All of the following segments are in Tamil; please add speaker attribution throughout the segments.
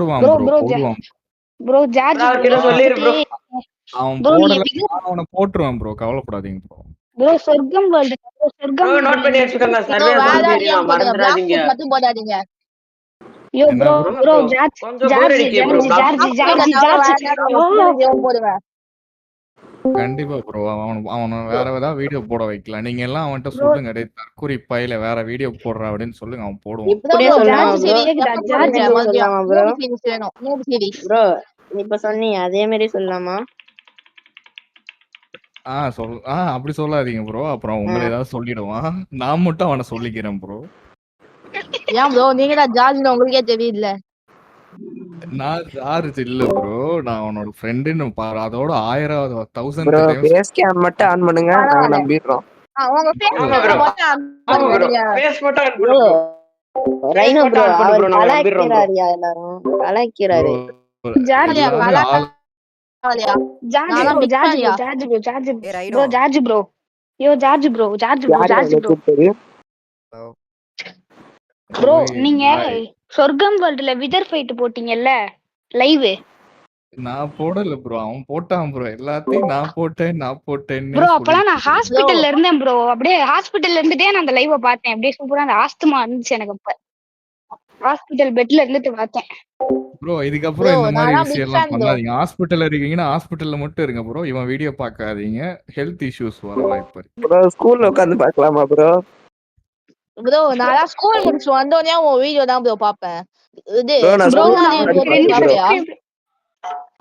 Speaker 1: போடுவான்
Speaker 2: ப்ரோ
Speaker 1: ப்ரோ
Speaker 2: ப்ரோ
Speaker 1: போடுவான்
Speaker 2: ப்ரோ ஜார்ஜ்
Speaker 3: அவர்கிட்ட
Speaker 2: ப்ரோ
Speaker 3: சொல்லிரு ப்ரோ.
Speaker 1: அவன்
Speaker 2: ப்ரோ
Speaker 1: போடல
Speaker 2: நீங்க
Speaker 1: அவனை போட்டுருவான் ப்ரோ கவலைப்படாதீங்க ப்ரோ.
Speaker 2: ப்ரோ சொர்க்கம் வேர்ல்டு
Speaker 3: ப்ரோ
Speaker 2: சொர்க்கம்
Speaker 3: நோட் பண்ணி வச்சுக்கோங்க.
Speaker 4: ப்ரோ
Speaker 3: சர்வே
Speaker 4: வேற
Speaker 3: சோம்பேறியா
Speaker 4: யாரையும் போடுங்க, பிளாக்
Speaker 3: மறந்துடாதீங்க.
Speaker 4: ஃபுட் மட்டும் போடாதீங்க.
Speaker 2: யோ
Speaker 1: என்ன
Speaker 2: bro
Speaker 1: bro?
Speaker 2: Bro
Speaker 3: bro,
Speaker 2: George
Speaker 3: கொஞ்சம் போர்
Speaker 2: ஜார்ஜ்
Speaker 3: அடிக்கே bro.
Speaker 2: George George
Speaker 4: black
Speaker 2: George
Speaker 4: food தவிர
Speaker 2: ஜார்ஜ்
Speaker 4: வேற யாரும் போடுவேன்.
Speaker 1: கண்டிப்பா ப்ரோ அவனை வேற ஏதாவது வீடியோ போட வைக்கலாம். நீங்க எல்லாம் அவன்கிட்ட
Speaker 2: ப்ரோ
Speaker 1: சொல்லுங்க, டேய் தற்கூரி பையில வேற வீடியோ போடுறா அப்படின்னு சொல்லுங்க, அவன் போடுவான்.
Speaker 5: இப்படியே
Speaker 4: ப்ரோ
Speaker 5: சொல்லலாமா
Speaker 2: ஜார்ஜ்
Speaker 5: ப்ரோ?
Speaker 4: சரி
Speaker 2: கேக்குதா
Speaker 4: எப்ப
Speaker 2: ஜார்ஜ்
Speaker 4: போடுறீங்க
Speaker 2: ப்ரோ
Speaker 4: மறுபடியும்?
Speaker 5: சொல்லலாமா ப்ரோ?
Speaker 4: நியூ சீரிஸ் வேணும், நியூ சீரிஸ்.
Speaker 5: ப்ரோ இப்ப சொன்னீங்க அதே மாதிரி சொல்லலாமா?
Speaker 1: அப்படி சொல்லாதீங்க ப்ரோ, அப்புறம் உங்களை ஏதாவது சொல்லிடுவான். நான் மட்டும் அவனை சொல்லிக்கிறேன் ப்ரோ.
Speaker 4: ஏன் ப்ரோ நீங்க தான் ஜார்ஜ் உங்களுக்கே தெரியல.
Speaker 1: நான் ஜார்ஜ் இல்ல ப்ரோ, நான் அவனோட ஃப்ரெண்டுன்னு பாரு. அதோட 1000
Speaker 6: bro
Speaker 1: 1000th times
Speaker 6: face cam மட்டும் ஆன் பண்ணுங்க, நாங்க
Speaker 4: பரவாயில்ல.
Speaker 6: நம்பிடுறோம்.
Speaker 4: உங்க பேர்
Speaker 3: ஆமா ப்ரோ.
Speaker 4: மட்டும்
Speaker 3: ஆமா ப்ரோ.
Speaker 4: பண்ணுங்க.
Speaker 3: ஃபேஸ் மட்டும் ஆன்
Speaker 5: ப்ரோ
Speaker 3: பண்ணு ப்ரோ.
Speaker 5: ரைனோ
Speaker 3: மட்டும்
Speaker 5: ப்ரோ
Speaker 3: ஆன் பண்ணு
Speaker 5: அவர்
Speaker 3: ப்ரோ, நாங்க நம்பிடுறோம் ப்ரோ.
Speaker 5: கலாய்க்கிறாருயா, எல்லாரும் கலாய்க்கிறாரு.
Speaker 2: ஜார்ஜ்
Speaker 1: எல்லாரும்
Speaker 4: பரவாயில்லையா?
Speaker 2: ஜார்ஜ்
Speaker 4: நானா
Speaker 2: ப்ரோ
Speaker 4: பிக்
Speaker 2: ஜார்ஜ் ப்ரோ
Speaker 4: ஃபேன்யா.
Speaker 2: ஜார்ஜ் ப்ரோ ஜார்ஜ்
Speaker 7: ஏ rhino
Speaker 2: bro George bro yo George bro George bro
Speaker 6: யாரு
Speaker 2: ஜார்ஜ் ப்ரோ
Speaker 6: எனக்கு தெரியும்?
Speaker 2: ப்ரோ நீங்க
Speaker 1: யாய்.
Speaker 2: சொர்க்கம் வேர்ல்டுல விதர் ஃபைட் போட்டீங்கல்ல லைவ்
Speaker 1: நான் போடல ப்ரோ, அவன் போட்டான் ப்ரோ. எல்லாத்தையும் நான் போட்டேன்னு
Speaker 2: ப்ரோ அப்பலாம் நான்
Speaker 1: சொல்லிட்டு
Speaker 2: ஹாஸ்பிட்டல்ல இருந்தேன் ப்ரோ. அப்படியே ஹாஸ்பிட்டல்ல இருந்துட்டே நான் அந்த லைவ பார்த்தேன். அப்படியே சூப்பரா அந்த ஆஸ்துமா இருந்துச்சு எனக்கு. அப்ப ஹாஸ்பிட்டல் பெட்ல இருந்துட்டு பார்த்தேன்.
Speaker 1: ப்ரோ.
Speaker 4: ப்ரோ
Speaker 1: இதுக்கப்புறம் இந்த மாதிரி
Speaker 4: நானா
Speaker 1: விஷயம்
Speaker 4: பிக்
Speaker 1: எல்லாம்
Speaker 4: ஃபேன் ப்ரோ.
Speaker 1: பண்ணாதீங்க. ஹாஸ்பிட்டல்ல இருக்கீங்கன்னா ஹாஸ்பிட்டல்ல மட்டும் இருங்க ப்ரோ. இவன் வீடியோ பார்க்காதீங்க, ஹெல்த் இஷ்யூஸ் வர வாய்ப்பு இருக்கு.
Speaker 6: ப்ரோ ஸ்கூல்ல உட்காந்து பார்க்கலாமா ப்ரோ?
Speaker 4: ப்ரோ நானா ஸ்கூல் முடிச்சு வந்தோடனே உன் வீடியோ தான் ப்ரோ பாப்பேன். இது
Speaker 6: ப்ரோ நான்
Speaker 2: ப்ரோ
Speaker 6: ஸ்கூல்ல
Speaker 2: நான்
Speaker 4: திருவண்ணாமலை
Speaker 2: ஒரு
Speaker 6: உட்காந்து
Speaker 4: ப்ரோ
Speaker 6: பார்த்தேன்
Speaker 2: 2
Speaker 6: ப்ரோ.
Speaker 4: பாப்பியா?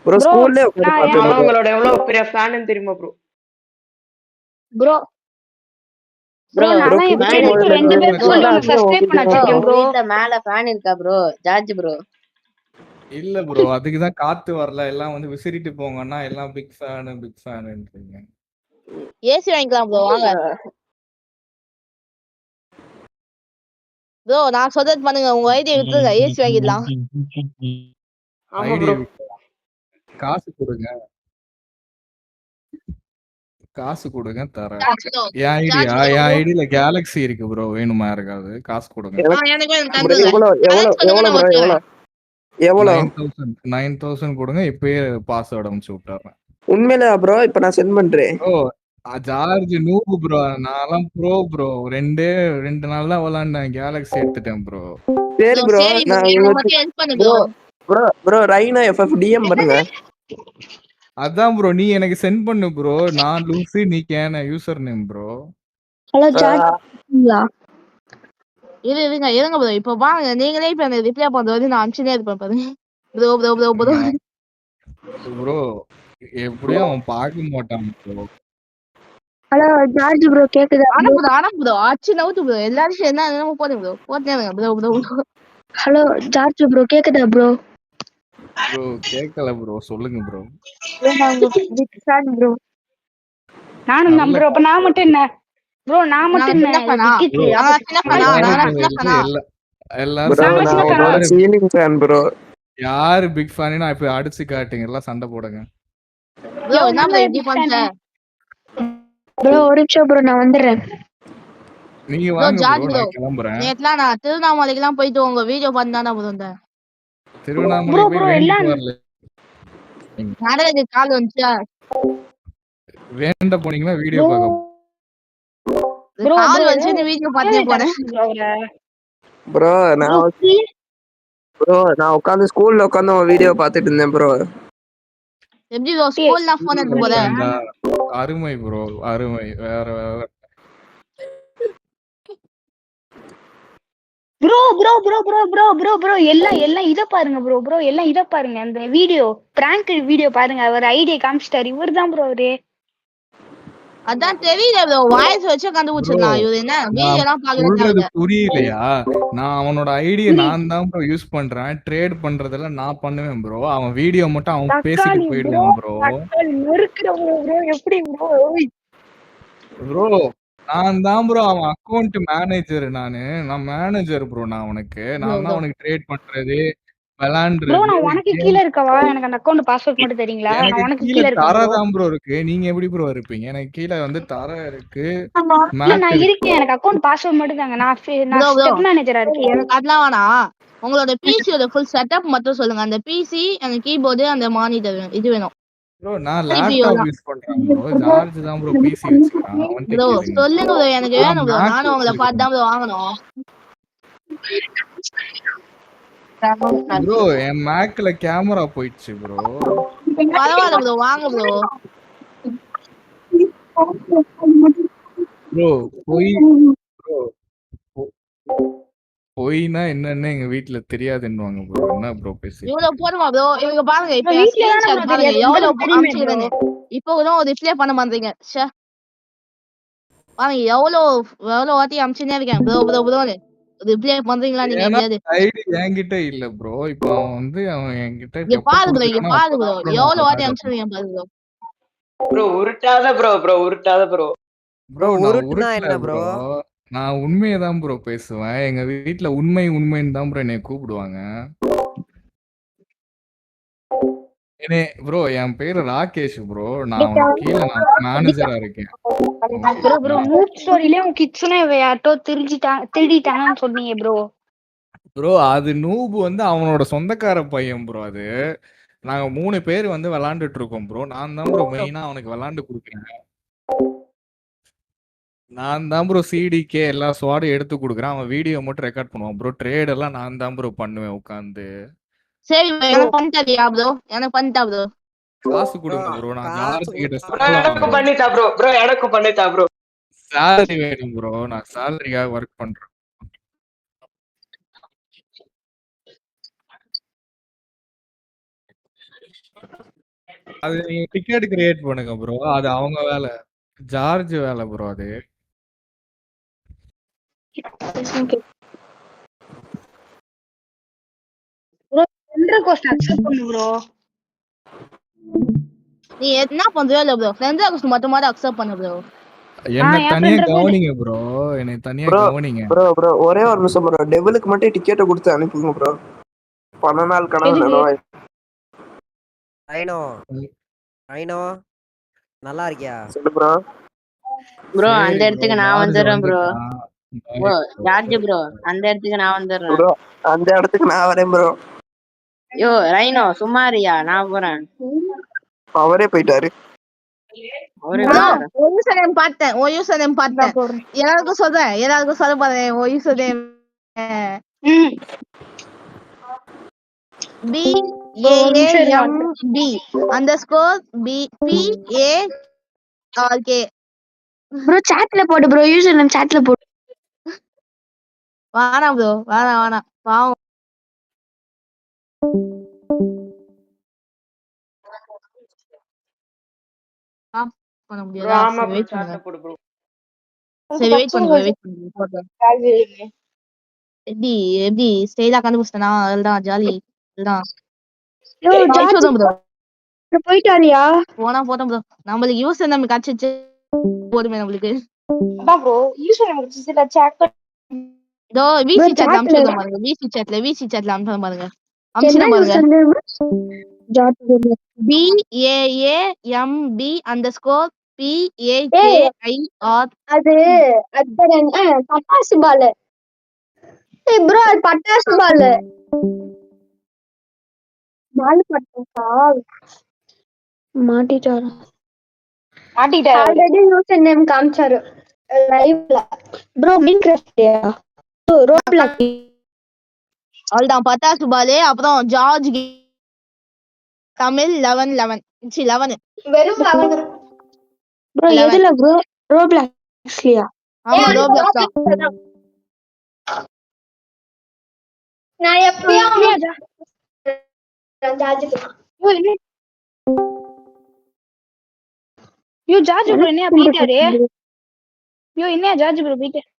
Speaker 6: ப்ரோ
Speaker 2: ப்ரோ
Speaker 6: ஸ்கூல்ல உட்காந்து
Speaker 2: நான்
Speaker 6: பார்த்தேன்
Speaker 3: நானும்
Speaker 6: ப்ரோ.
Speaker 3: உங்களோட எவ்வளவு பெரிய ஃபேன் தெரியுமா ப்ரோ.
Speaker 2: ப்ரோ
Speaker 5: ப்ரோ
Speaker 2: ப்ரோ நான்லாம்
Speaker 6: குட்டி
Speaker 2: எப்படியே
Speaker 6: முதல்ல
Speaker 2: 2
Speaker 6: இருந்து
Speaker 2: பேருக்கு
Speaker 5: ப்ரோ
Speaker 2: சொல்லி உனக்கு
Speaker 6: எல்லாத்தையும்
Speaker 2: சப்ஸ்கிரைப் பண்ண
Speaker 6: உங்களுக்கு
Speaker 5: ப்ரோ
Speaker 2: வச்சிருக்கேன்
Speaker 5: உங்க
Speaker 2: ப்ரோ.
Speaker 5: வீட்ல மேல ஃபேன் இருக்கா ப்ரோ? ஜார்ஜ் ப்ரோ
Speaker 1: இல்ல ப்ரோ, அதுக்கு தான் காத்து வரல. எல்லாம் வந்து விசிறிட்டு போங்கன்னா எல்லாம் பிக் ஃபேனுன்றீங்க.
Speaker 4: ஏசி வாங்கிக்கலாம் ப்ரோ வாங்க. ப்ரோ நான் சொல்றது பண்ணுங்க, உங்க ஐடியா விட்டுருங்க, ஏசி வாங்கிடலாம்.
Speaker 3: ஆமா
Speaker 1: ஐடியா
Speaker 3: ப்ரோ.
Speaker 1: காசு கொடுங்க, காசு கொடுங்க தரேன்.
Speaker 4: ப்ரோ
Speaker 1: என்
Speaker 4: ஜார்ஜ் ப்ரோ
Speaker 1: ஐடியில கேலக்ஸி இருக்கு ப்ரோ, வேணுமா இருக்காது? காசு கொடுங்க.
Speaker 4: எனக்கு
Speaker 6: ப்ரோ
Speaker 4: தந்துருங்க.
Speaker 6: எவ்வளோ எவ்வளோ
Speaker 4: கலெக்ட் பண்ணுங்க,
Speaker 6: எவ்வளோ
Speaker 4: நான்
Speaker 6: ப்ரோ எவ்வளோ
Speaker 4: வந்துடுறேன்.
Speaker 6: எவ்வளோ
Speaker 1: 9000 கொடுங்க, இப்பயே பாஸ்வேர்டு அனுப்பிச்சு விட்டுறேன்.
Speaker 6: உண்மையிலே ப்ரோ? இப்ப நான் சென்ட் பண்றேன்.
Speaker 1: ப்ரோ ஜார்ஜ் நூபு ப்ரோ, நான்லாம் ப்ரோ. 2 நாள் தான் விளாண்டேன், கேலக்ஸி எடுத்துட்டேன் ப்ரோ.
Speaker 6: சரி ப்ரோ
Speaker 4: சரி ப்ரோ
Speaker 6: நான்
Speaker 4: எனக்கு
Speaker 6: உங்களுக்கு
Speaker 4: மட்டும் ஹெல்ப் பண்ணு
Speaker 6: bro
Speaker 4: bro.
Speaker 6: Bro bro Rhino FF DM பண்ணுங்க.
Speaker 1: அதான் ப்ரோ, நீ எனக்கு சென்ட் பண்ணு ப்ரோ. நான் லூசி, நீ கேன user name bro.
Speaker 2: Hello George
Speaker 4: இருங்க ப்ரோ. இப்போ வாங்க, நீங்களே இப்ப எனக்கு ரிப்ளை பண்றது நான் அனுப்பிச்சுனே இருப்பேன் பாருங்க. Bro bro bro bro
Speaker 1: bro எப்படியும் அவன் பார்க்க மாட்டான் ப்ரோ.
Speaker 2: ஹலோ ஜார்ஜ் ப்ரோ கேக்குதா?
Speaker 4: ஆனா ப்ரோ ஆச்சு நவுத்து ப்ரோ, எல்லாரும் என்ன என்னமோ போடுங்க ப்ரோ, போட்டேங்க bro bro bro.
Speaker 2: Hello George bro கேக்குதா ப்ரோ?
Speaker 1: ப்ரோ கேட்கல ப்ரோ, சொல்லுங்க ப்ரோ.
Speaker 2: நான் உங்க பிக் ஃபேன் ப்ரோ. நானும் தான்
Speaker 1: நல்ல
Speaker 2: ப்ரோ. அப்ப நான் மட்டும் என்ன ப்ரோ? நான் மட்டும்
Speaker 4: நாங்க
Speaker 2: என்ன
Speaker 4: சின்ன பண்ணா
Speaker 2: விக்கிக்கு
Speaker 1: ப்ரோ
Speaker 4: நாங்க சின்ன பண்ணா நாங்க
Speaker 1: எனக்கு
Speaker 4: சின்ன பண்ணா.
Speaker 1: எல்லாரும்
Speaker 6: ப்ரோ
Speaker 2: நாங்க
Speaker 1: சண்டை
Speaker 2: சின்ன
Speaker 6: நான்
Speaker 1: போடுங்க.
Speaker 2: ஃபேனா?
Speaker 6: உங்களோட சீலிங் ஃபேன் ப்ரோ.
Speaker 1: யாரு பிக் ஃபேன் நான் இப்ப அடிச்சு காட்டுங்க, எல்லாம் சண்டை போடுங்க.
Speaker 4: ப்ரோ
Speaker 2: யோ
Speaker 4: என்ன
Speaker 2: நான்
Speaker 4: ப்ரோ
Speaker 2: தான்
Speaker 4: இப்படி
Speaker 2: பிக்
Speaker 4: பண்ற?
Speaker 2: Fan bro. ஒரு நிமிஷம் ப்ரோ நான் வந்துடுறேன்.
Speaker 1: நீங்க
Speaker 4: ப்ரோ
Speaker 1: வாங்க ப்ரோ,
Speaker 4: ஜார்ஜ் ப்ரோ
Speaker 1: நான் கிளம்புறேன்.
Speaker 4: நேத்துலாம் நான் திருவண்ணாமலைக்கெல்லாம் போயிட்டு உங்க வீடியோ பார்த்து தானே ப்ரோ வந்தேன்.
Speaker 1: திருவண்ணாமலைக்கு
Speaker 2: ப்ரோ
Speaker 1: போய் வேண்டிட்டு
Speaker 2: எல்லாம்
Speaker 1: வரல.
Speaker 4: நடக்கு கால் வந்துச்சா?
Speaker 1: வேண்ட போனீங்களா வீடியோ
Speaker 2: ப்ரோ
Speaker 1: பார்க்க?
Speaker 2: ப்ரோ
Speaker 4: கால்
Speaker 2: ப்ரோ
Speaker 4: வந்துச்சுன்னு வீடியோ பார்த்துட்டே போனேன்.
Speaker 6: ப்ரோ நான் ப்ரோ நான் உட்காந்து ஸ்கூல்ல உட்காந்து உன் வீடியோ பார்த்துட்டு இருந்தேன் ப்ரோ.
Speaker 4: எப்படி ப்ரோ ஸ்கூல்ல போன் எடுத்து போற?
Speaker 1: அருமை ப்ரோ, அருமை. வேற
Speaker 2: bro bro bro bro bro bro bro எல்லாம் இத பாருங்க ப்ரோ. ப்ரோ எல்லாம் இத பாருங்க, அந்த வீடியோ பிராங்க் வீடியோ பாருங்க. அவர் ஐடியா காமிச்சிட்டாரு. இவர் தான் ப்ரோ அவரு.
Speaker 4: அதான் தெரியல ப்ரோ, வாய்ஸ் வச்சு கண்டுபிடிச்சிடலாம். இவரு என்ன வீடியோ
Speaker 1: நான்
Speaker 4: எல்லாம் பாக்குற
Speaker 1: சொல்றது
Speaker 4: தேவையில்ல.
Speaker 1: புரியலையா? நான் அவனோட ஐடியை நான் தான் ப்ரோ யூஸ் பண்றேன். ட்ரேட் பண்றதெல்லாம் நான் பண்ணுவேன் ப்ரோ. அவன் வீடியோ மட்டும் அவன் பேசிட்டு
Speaker 2: தக்காளி ப்ரோ
Speaker 1: போயிடுவான் ப்ரோ.
Speaker 2: தக்காளி நொறுக்குறவங்க ப்ரோ. எப்படி ப்ரோ?
Speaker 1: ப்ரோ நான் தான் ப்ரோ அவன் அக்கௌண்ட் மேனேஜர். நான் மேனேஜர் ப்ரோ. நான் தான் அவனுக்கு ட்ரேட் பண்றது, விளையாண்டு
Speaker 2: ப்ரோ நான் உனக்கு கீழ இருக்கவா? எனக்கு அந்த அக்கவுண்ட் பாஸ்வேர்ட் மட்டும் தெரியுங்களா? நான்
Speaker 1: எனக்கு
Speaker 2: உனக்கு
Speaker 1: கீழ
Speaker 2: கீழ இருக்கேன்
Speaker 1: தரை
Speaker 2: ப்ரோ.
Speaker 1: தான் ப்ரோ இருக்கு. நீங்க எப்படி ப்ரோ இருப்பீங்க? எனக்கு கீழ வந்து தரை இருக்கு,
Speaker 2: இல்ல
Speaker 1: மேட்
Speaker 2: நான்
Speaker 1: இருக்கு.
Speaker 2: இருக்கேன். எனக்கு அக்கவுண்ட் பாஸ்வேர்ட் மட்டும் தாங்க. நான்
Speaker 4: ப்ரோ ப்ரோ
Speaker 2: ஸ்டெப் மேனேஜரா இருக்கேன்.
Speaker 4: எனக்கு அதெல்லாம் வேணாம். உங்களோட பிசியோட ஃபுல் செட்டப் மட்டும் சொல்லுங்க. அந்த பிசி, அந்த கீபோர்டு, அந்த மானிட்டர் இது வேணும்.
Speaker 1: ப்ரோ நான்
Speaker 4: CPU
Speaker 1: லேப்டாப்
Speaker 4: தான்.
Speaker 1: யூஸ் பண்றேன் ப்ரோ. ஜார்ஜ் தான் ப்ரோ பிசி வச்சுக்கிறான். அவன்கிட்ட
Speaker 4: ப்ரோ
Speaker 1: கேளுங்க.
Speaker 4: சொல்லுங்க ப்ரோ, எனக்கு
Speaker 1: நான்
Speaker 4: வேணும் ப்ரோ.
Speaker 1: மேக்
Speaker 4: நானும் உங்களை பார்த்து தான்
Speaker 1: வச்சிருக்கேன்.
Speaker 4: ப்ரோ வாங்கணும்.
Speaker 1: ப்ரோ என் மேக்ல கேமரா போயிடுச்சு ப்ரோ.
Speaker 4: பரவாயில்ல ப்ரோ, வாங்க ப்ரோ.
Speaker 1: ப்ரோ பொய் ப்ரோ பொய்னா என்னன்னு எங்க வீட்ல தெரியாதுன்னுவாங்க ப்ரோ. என்ன ப்ரோ பேசிட்டு
Speaker 4: இவ்வளவு
Speaker 1: இருக்கீங்க?
Speaker 4: போதுமா ப்ரோ? இவங்க பாருங்க, இப்ப என்
Speaker 2: வீட்ல
Speaker 4: ஸ்கிரீன்
Speaker 2: தானே
Speaker 4: ஷேர்
Speaker 2: ப்ரோ
Speaker 4: பாருங்க,
Speaker 2: தெரியாது.
Speaker 4: எவ்வளவு
Speaker 2: உங்களுக்கு தெரியுமே ப்ரோ.
Speaker 4: அமிச்சுக்கிறேன்னு. இப்போ கூட ஒரு ரிப்ளை பண்ண மாட்டீங்க. ச்சே, பாருங்க எவ்வளவு வாட்டி அமிச்சுனே இருக்கேன் ப்ரோ ப்ரோ ப்ரோன்னு. ரிப்ளை பண்றீங்களா நீங்க
Speaker 1: ஏன்னா
Speaker 4: எப்படியாவது?
Speaker 1: ஐடி என்கிட்ட இல்ல ப்ரோ. இப்போ அவன் என்கிட்ட
Speaker 4: இங்க
Speaker 1: எப்ப
Speaker 4: பாரு ப்ரோ, இங்க
Speaker 1: குடுக்குறானோ
Speaker 4: பாரு ப்ரோ,
Speaker 1: அப்பதான் ப்ரோ நான்
Speaker 4: எவ்வளவு வாட்டி
Speaker 1: விளையாடுவேன்.
Speaker 4: அமிச்சிருக்கீங்க பாரு ப்ரோ.
Speaker 3: ப்ரோ உருட்டாத ப்ரோ உருட்டாத ப்ரோ.
Speaker 1: ப்ரோ நான்
Speaker 7: உருட்டுனா
Speaker 1: உருட்டல
Speaker 7: என்ன
Speaker 1: ப்ரோ.
Speaker 7: ப்ரோ?
Speaker 1: நான் உண்மையை தான் ப்ரோ பேசுவேன். எங்க வீட்ல உண்மைன்னு தான் ப்ரோ என்னை கூப்பிடுவாங்க. ப்ரோ என் பேரு ராகேஷ் ப்ரோ. நான் அவனுக்கு கீழ நான் மேனேஜரா இருக்கேன்.
Speaker 2: ப்ரோ ப்ரோ நூப் ஸ்டோரியில உன் கிட்ஸ்னே யார்ட்டோ திருடிட்டாங்கன்னு சொன்னீங்க ப்ரோ.
Speaker 1: ப்ரோ அது நூபு வந்து அவனோட சொந்தக்கார பையன் ப்ரோ. அது நாங்க 3 பேர் வந்து விளையாண்டுட்டு இருக்கோம் ப்ரோ. நான் தான் ப்ரோ மெயினா அவனுக்கு விளையாண்டு கொடுக்குறேன். நான் தான் ப்ரோ சிடிகே எல்லா ஸ்வாடும் எடுத்து கொடுக்குறேன். அவன் வீடியோ மட்டும் ரெக்கார்ட் பண்ணுவான் ப்ரோ. ட்ரேட் எல்லாம் நான் தான் ப்ரோ பண்ணுவேன் உட்காந்து.
Speaker 4: சரி ப்ரோ, எனக்கு பண்ணிட்டாரியா ப்ரோ? எனக்கு பண்ணிட்டா ப்ரோ.
Speaker 1: காசு
Speaker 7: ப்ரோ
Speaker 1: கொடுங்க ப்ரோ. நான்
Speaker 7: காசு
Speaker 1: ஜார்ஜ் கிட்ட
Speaker 7: கொடுத்தா
Speaker 3: ப்ரோ
Speaker 1: சம்பளம்
Speaker 3: எனக்கு
Speaker 1: வாங்குறேன்.
Speaker 3: பண்ணித்தா ப்ரோ எனக்கு பண்ணித்தா ப்ரோ.
Speaker 1: சேலரி வேணும் ப்ரோ. நான் சேலரிக்காக ஒர்க் பண்றேன். அது நீங்க டிக்கெட் கிரியேட் பண்ணுங்க ப்ரோ. அது அவங்க வேலை. ஜார்ஜ் வேலை ப்ரோ அது.
Speaker 2: ப்ரோ சென்ட்ரல் கோஸ்ட் அக்செப்ட் பண்ணு ப்ரோ.
Speaker 4: நீ என்ன பண்றியோ இல்ல ப்ரோ, ஃப்ரெண்ட் ரெக்வெஸ்ட் மட்டுமாவது அக்செப்ட் பண்ணு ப்ரோ.
Speaker 1: என்ன
Speaker 2: என்
Speaker 1: தனியா
Speaker 2: ஃப்ரெண்ட் ரெக்வெஸ்ட்
Speaker 1: கவனிங்க ப்ரோ. என்னை தனியா
Speaker 6: ப்ரோ
Speaker 1: கவனிங்க.
Speaker 6: ப்ரோ ப்ரோ ஒரே ஒரு நிமிஷம் ப்ரோ. டெவிலுக்கு மட்டும் டிக்கெட்டை கொடுத்து அனுப்புங்க ப்ரோ. 12 நாள் கனவு
Speaker 2: எதுக்கு?
Speaker 6: நினைவாய்.
Speaker 7: ரைனோ ரைனோ நல்லா இருக்கியா?
Speaker 6: சொல்லு ப்ரோ.
Speaker 5: ப்ரோ
Speaker 1: சரி
Speaker 5: அந்த
Speaker 1: ப்ரோ.
Speaker 5: இடத்துக்கு நான்
Speaker 1: ஜார்ஜ்
Speaker 5: வந்துடுறேன் ப்ரோ.
Speaker 1: வந்துட்டான்.
Speaker 5: ப்ரோ ஜார்ஜ்
Speaker 1: சரி.
Speaker 5: ப்ரோ அந்த இடத்துக்கு நான் வந்துடுறேன்.
Speaker 6: ப்ரோ அந்த இடத்துக்கு நான் வரேன் ப்ரோ.
Speaker 5: யோ ரைனோ சும்மாரியா, நான் போறேன்.
Speaker 6: அவரே போயிட்டாரு.
Speaker 5: அவரே
Speaker 4: ப்ரோ
Speaker 5: போயிட்டாரா?
Speaker 4: ஒரு யூசர் நேம் பார்த்தேன், ஒரு யூசர் நேம் பார்த்தேன்.
Speaker 2: போடுறேன்.
Speaker 4: எல்லாருக்கும் சொல்றேன், எல்லாருக்கும் சொல்ல போறேன். ஒரு யூசர் நேம்
Speaker 2: ம் ப்ரோ ஒரு நிமிஷம் இருங்க.
Speaker 4: BAAMB underscore BPARK.
Speaker 2: ப்ரோ சாட்ல போடு ப்ரோ. யூசர் நேம் சாட்ல போடு.
Speaker 4: வேணாம் ப்ரோ, வேணாம் பாவம். பண்ண
Speaker 3: ப்ரோ
Speaker 4: முடியாதா?
Speaker 3: ஆமா
Speaker 4: சரி
Speaker 3: ப்ரோ
Speaker 4: வெயிட்
Speaker 3: சாட்ல
Speaker 4: பண்ணுங்க.
Speaker 3: போடு ப்ரோ.
Speaker 4: சரி வெயிட் பண்ணுங்க போடுறேன். எப்படி எப்படி ஸ்டைலா கண்டுபிடிச்சிட்டனா? அதுதான் ஜாலி. அதுதான்
Speaker 2: யோ ஜார்ஜ்
Speaker 4: ப்ரோ.
Speaker 2: போயிட்டாரியா?
Speaker 4: போனா போட்டோம் ப்ரோ. நம்மளுக்கு யூசர் நேம் கிடைச்சிச்சு போதுமே நம்மளுக்கு.
Speaker 2: அதான் ப்ரோ யூசர் நேம் சில சாட்
Speaker 4: இதோ விசி சாட்ல அனுப்பிச்சு பாருங்க. விசி சாட்ல அனுப்பிச்சு பாருங்க.
Speaker 2: என்ன
Speaker 4: அனுப்பிச்சு பாருங்க.
Speaker 2: User name? George
Speaker 4: BAAMB underscore PAKIR.
Speaker 2: அது பட்டாசு பால். ஏய் ப்ரோ அது பட்டாசு பால். பால் பட்டாசா? மாட்டிட்டாரு. ஆல்ரெடி யூசர் நேம் காமிச்சாரு லைவ்ல. ப்ரோ மீன் கிராஃப்ட்யா? ரோப்ளாக்.
Speaker 4: அவ்வளவுதான் பட்டாசு பாலு. அப்புறம் ஜார்ஜ் தமிழ் 11
Speaker 2: வெறும் 11. ப்ரோ எதுல ப்ரோ? ரோப்ளாக்ஸ்லயா?
Speaker 4: ஆமா ரோப்ளாக்ஸ் தான்.
Speaker 2: நான் எப்பயும் ஜார்ஜ் ப்ரோ என்ன போயிட்டாரு? யோ என்ன ஜார்ஜ் ப்ரோ போயிட்டாரு.